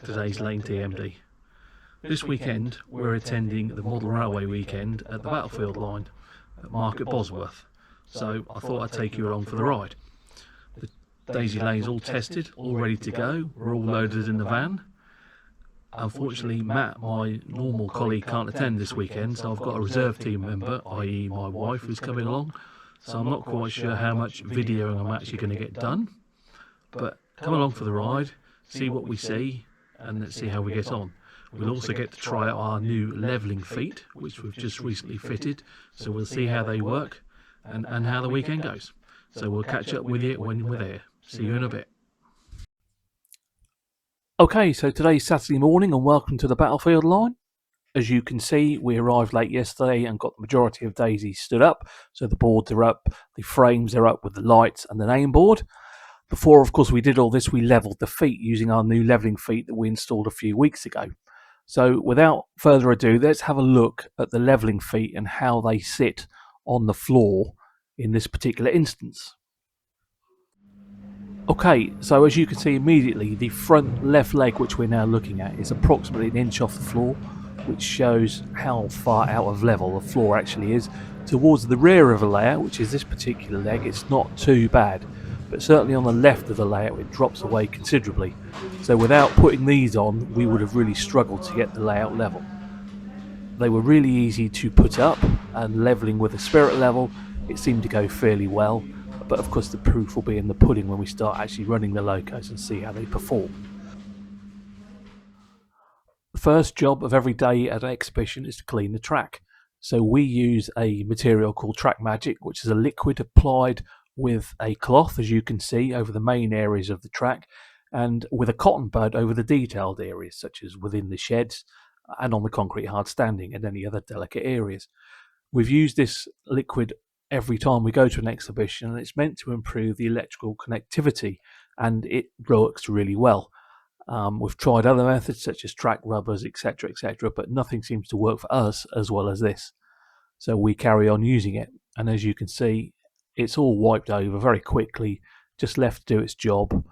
back to Daisy Lane TMD. This weekend we're attending the Model Railway weekend at the Battlefield line at Market Bosworth, so I thought I'd take you along for the ride. The Daisy Lane's all tested, all ready to go, we're all loaded in the van. Unfortunately Matt, my normal colleague, can't attend this weekend, so I've got a reserve team member, i.e. my wife, who's coming along, so I'm not quite sure how much videoing I'm actually going to get done, but come along for the ride, see what we see, and let's see how we get on. We'll also get to try out our new levelling feet, which we've just recently fitted, so we'll see how they work and how the weekend goes. So we'll catch up with you when we're there. See you in a bit. Okay, so today's Saturday morning and welcome to the Battlefield line. As you can see, we arrived late yesterday and got the majority of Daisies stood up. So the boards are up, the frames are up with the lights and the name board. Before, of course, we did all this, we levelled the feet using our new levelling feet that we installed a few weeks ago. So without further ado, let's have a look at the levelling feet and how they sit on the floor in this particular instance. Okay, so as you can see immediately, the front left leg, which we're now looking at, is approximately an inch off the floor, which shows how far out of level the floor actually is. Towards the rear of the layout, which is this particular leg, it's not too bad, but certainly on the left of the layout it drops away considerably. So without putting these on, we would have really struggled to get the layout level. They were really easy to put up, and levelling with a spirit level, it seemed to go fairly well. But of course the proof will be in the pudding when we start actually running the locos and see how they perform. The first job of every day at an exhibition is to clean the track. So we use a material called Track Magic, which is a liquid applied with a cloth, as you can see, over the main areas of the track, and with a cotton bud over the detailed areas, such as within the sheds and on the concrete hard standing and any other delicate areas. We've used this liquid every time we go to an exhibition, and it's meant to improve the electrical connectivity, and it works really well. We've tried other methods such as track rubbers, etc., but nothing seems to work for us as well as this. So we carry on using it, and as you can see, it's all wiped over very quickly, just left to do its job,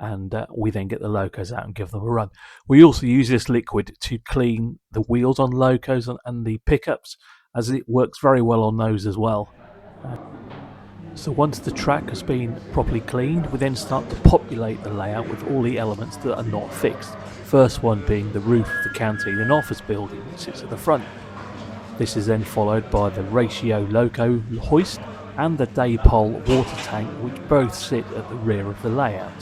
and we then get the locos out and give them a run. We also use this liquid to clean the wheels on locos and the pickups, as it works very well on those as well. So once the track has been properly cleaned, we then start to populate the layout with all the elements that are not fixed. First one being the roof of the canteen and office building, which sits at the front. This is then followed by the ratio loco hoist and the daypole water tank, which both sit at the rear of the layout.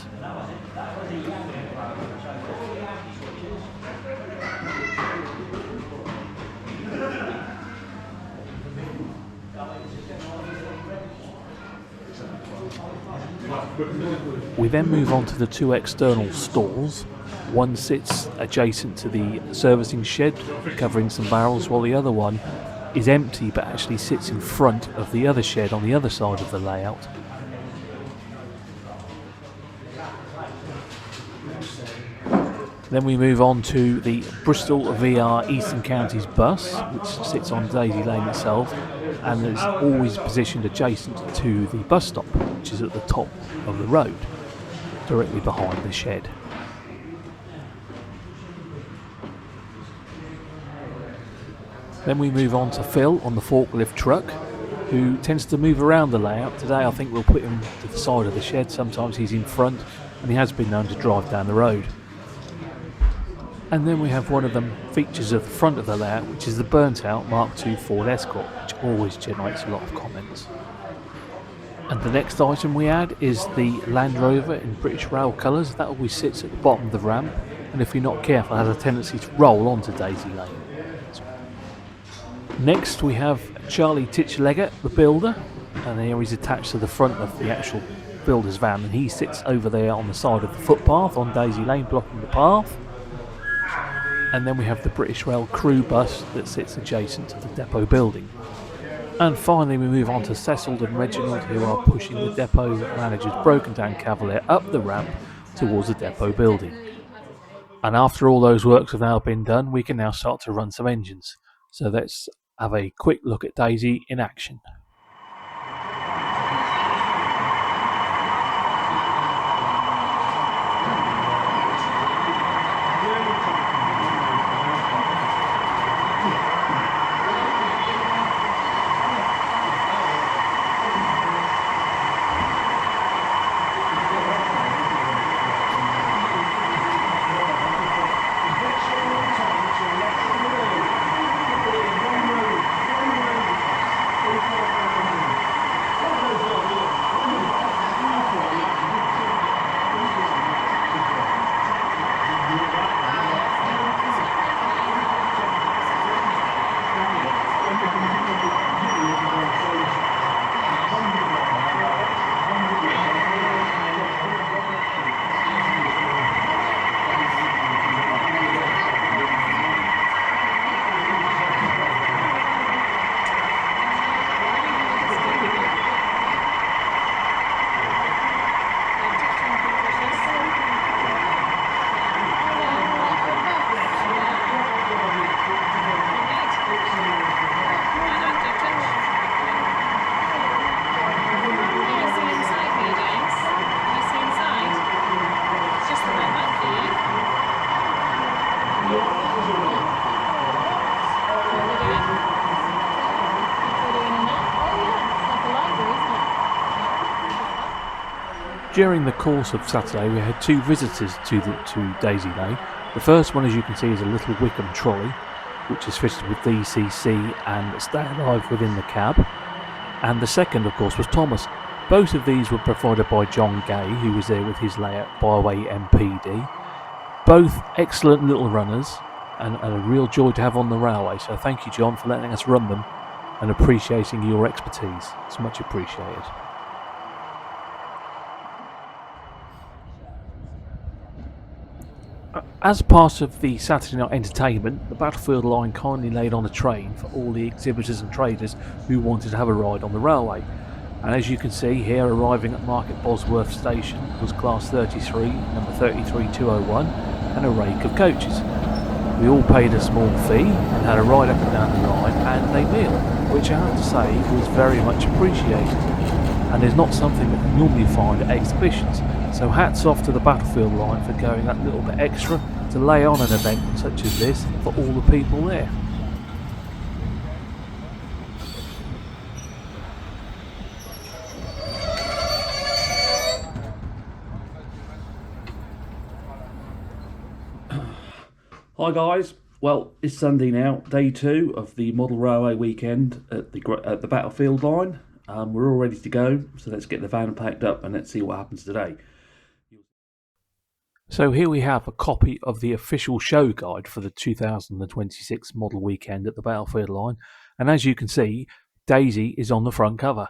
We then move on to the two external stalls. One sits adjacent to the servicing shed, covering some barrels, while the other one is empty but actually sits in front of the other shed on the other side of the layout. Then we move on to the Bristol VR Eastern Counties bus, which sits on Daisy Lane itself and is always positioned adjacent to the bus stop, which is at the top of the road, directly behind the shed. Then we move on to Phil on the forklift truck, who tends to move around the layout. Today I think we'll put him to the side of the shed, sometimes he's in front, and he has been known to drive down the road. And then we have one of the features of the front of the layout, which is the burnt out Mark II Ford Escort, which always generates a lot of comments. And the next item we add is the Land Rover in British Rail colours. That always sits at the bottom of the ramp, and if you're not careful has a tendency to roll onto Daisy Lane. Next we have Charlie Titchlegger, the builder, and here he's attached to the front of the actual builder's van, and he sits over there on the side of the footpath on Daisy Lane, blocking the path. And then we have the British Rail crew bus that sits adjacent to the depot building. And finally we move on to Cecil and Reginald, who are pushing the depot manager's broken down Cavalier up the ramp towards the depot building. And after all those works have now been done, we can now start to run some engines. So let's have a quick look at Daisy in action. During the course of Saturday, we had two visitors to Daisy Lane. The first one, as you can see, is a little Wickham trolley, which is fitted with DCC and Stay Alive within the cab. And the second, of course, was Thomas. Both of these were provided by John Gay, who was there with his layout Byway MPD. Both excellent little runners and a real joy to have on the railway. So thank you, John, for letting us run them and appreciating your expertise. It's much appreciated. As part of the Saturday night entertainment, the Battlefield line kindly laid on a train for all the exhibitors and traders who wanted to have a ride on the railway. And as you can see here, arriving at Market Bosworth station was Class 33, number 33201, and a rake of coaches. We all paid a small fee and had a ride up and down the line and a meal, which I have to say was very much appreciated. And is not something that you normally find at exhibitions. So hats off to the Battlefield line for going that little bit extra to lay on an event such as this for all the people there. Hi guys, well it's Sunday now, day 2 of the Model Railway weekend at the Battlefield line. We're all ready to go, so let's get the van packed up and let's see what happens today. So here we have a copy of the official show guide for the 2026 model weekend at the Battlefield line, and as you can see, Daisy is on the front cover.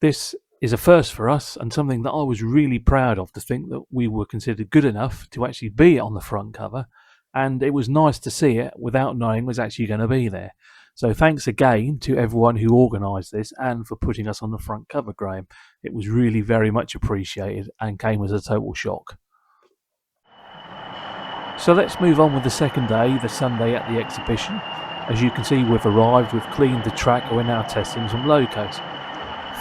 This is a first for us and something that I was really proud of, to think that we were considered good enough to actually be on the front cover, and it was nice to see it without knowing it was actually going to be there. So thanks again to everyone who organised this and for putting us on the front cover, Graham. It was really very much appreciated and came as a total shock. So let's move on with the second day, the Sunday at the exhibition. As you can see, we've arrived, we've cleaned the track and we're now testing some locos.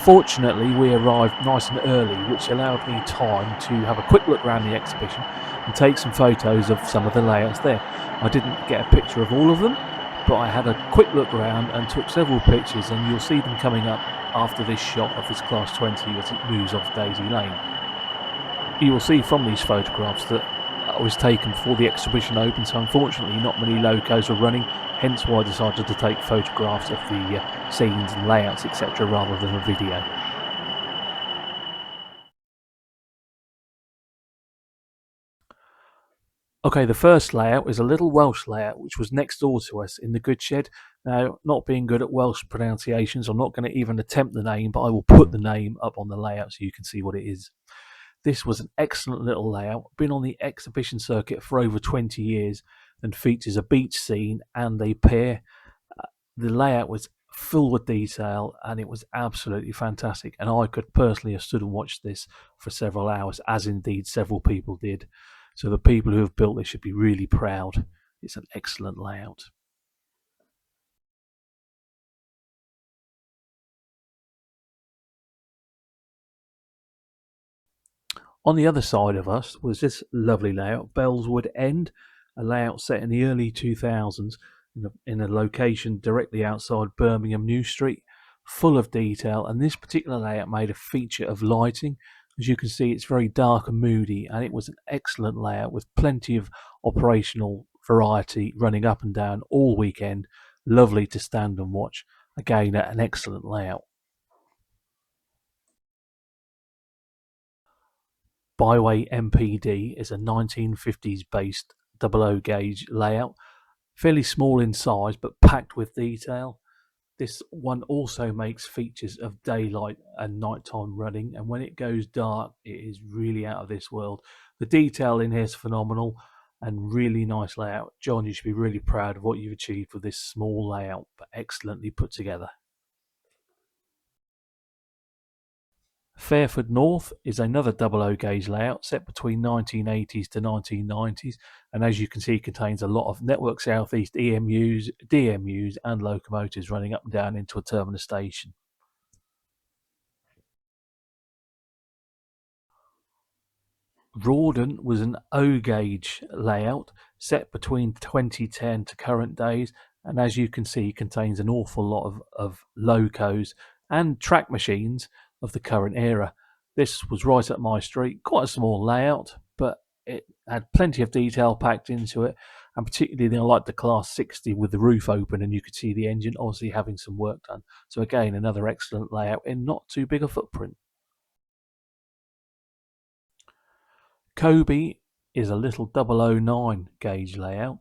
Fortunately, we arrived nice and early, which allowed me time to have a quick look around the exhibition and take some photos of some of the layouts there. I didn't get a picture of all of them, but I had a quick look around and took several pictures, and you'll see them coming up after this shot of this Class 20 as it moves off Daisy Lane. You will see from these photographs that I was taken before the exhibition opened, so unfortunately not many locos were running, hence why I decided to take photographs of the scenes and layouts etc. rather than a video. Okay, the first layout is a little Welsh layout which was next door to us in the goods shed. Now, not being good at Welsh pronunciations, I'm not going to even attempt the name, but I will put the name up on the layout so you can see what it is. This was an excellent little layout, been on the exhibition circuit for over 20 years and features a beach scene and a pier. The layout was full with detail and it was absolutely fantastic, and I could personally have stood and watched this for several hours, as indeed several people did. So the people who have built this should be really proud. It's an excellent layout. On the other side of us was this lovely layout, Bellswood End, a layout set in the early 2000s in a location directly outside Birmingham New Street, full of detail, and this particular layout made a feature of lighting. As you can see, it's very dark and moody, and it was an excellent layout with plenty of operational variety running up and down all weekend. Lovely to stand and watch. Again, an excellent layout. Byway MPD is a 1950s based 00 gauge layout, fairly small in size but packed with detail. This one also makes features of daylight and nighttime running, and when it goes dark it is really out of this world. The detail in here is phenomenal and really nice layout. John, you should be really proud of what you've achieved with this small layout, but excellently put together. Fairford North is another 00 gauge layout set between 1980s to 1990s, and as you can see contains a lot of Network Southeast EMUs, DMUs and locomotives running up and down into a terminus station. Rawdon was an O gauge layout set between 2010 to current days, and as you can see contains an awful lot of locos and track machines of the current era. This was right up my street, quite a small layout, but it had plenty of detail packed into it, and particularly I liked the Class 60 with the roof open and you could see the engine obviously having some work done. So again, another excellent layout in not too big a footprint. Kobe is a little 009 gauge layout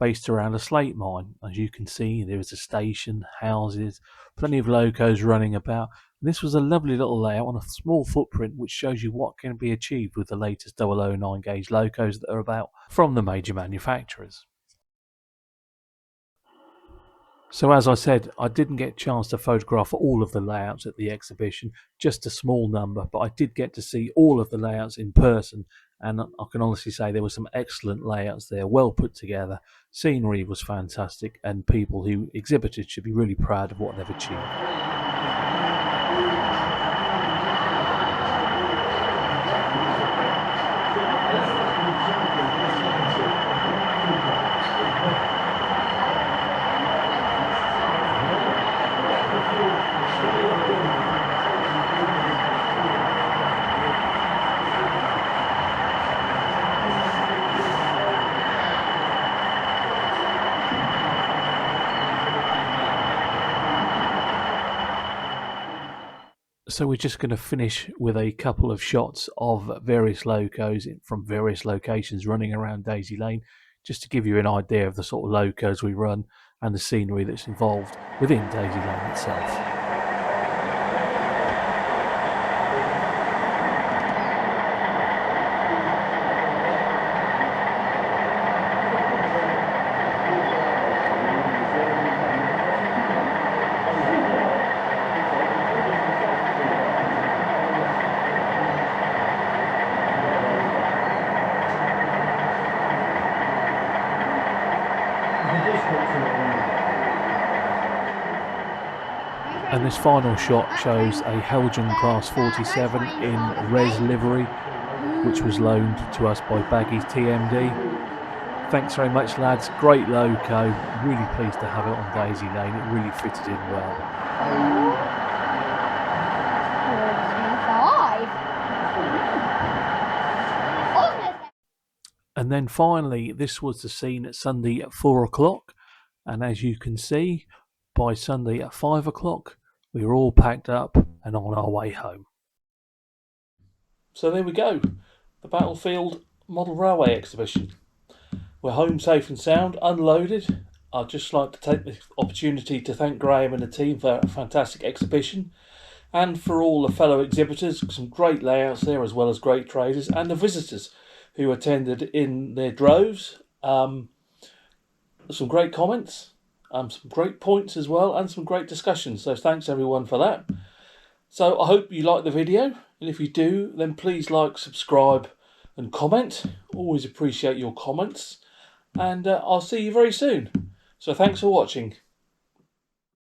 based around a slate mine. As you can see, there is a station, houses, plenty of locos running about. This was a lovely little layout on a small footprint, which shows you what can be achieved with the latest 009 gauge locos that are about from the major manufacturers. So as I said, I didn't get a chance to photograph all of the layouts at the exhibition, just a small number, but I did get to see all of the layouts in person, and I can honestly say there were some excellent layouts there, well put together, scenery was fantastic, and people who exhibited should be really proud of what they've achieved. So we're just going to finish with a couple of shots of various locos from various locations running around Daisy Lane, just to give you an idea of the sort of locos we run and the scenery that's involved within Daisy Lane itself. And this final shot shows a Helgen Class 47 in res livery, which was loaned to us by Daisy TMD. Thanks very much, lads. Great loco. Really pleased to have it on Daisy Lane. It really fitted in well. And then finally, this was the scene at Sunday at 4 o'clock. And as you can see, by Sunday at 5 o'clock, we were all packed up and on our way home. So there we go, the Battlefield Model Railway exhibition. We're home safe and sound, unloaded. I'd just like to take the opportunity to thank Graham and the team for a fantastic exhibition, and for all the fellow exhibitors, some great layouts there as well as great traders, and the visitors who attended in their droves. Some great comments, some great points as well, and some great discussions. So thanks everyone for that. So I hope you like the video, and if you do, then please like, subscribe and comment. Always appreciate your comments, and I'll see you very soon. So thanks for watching.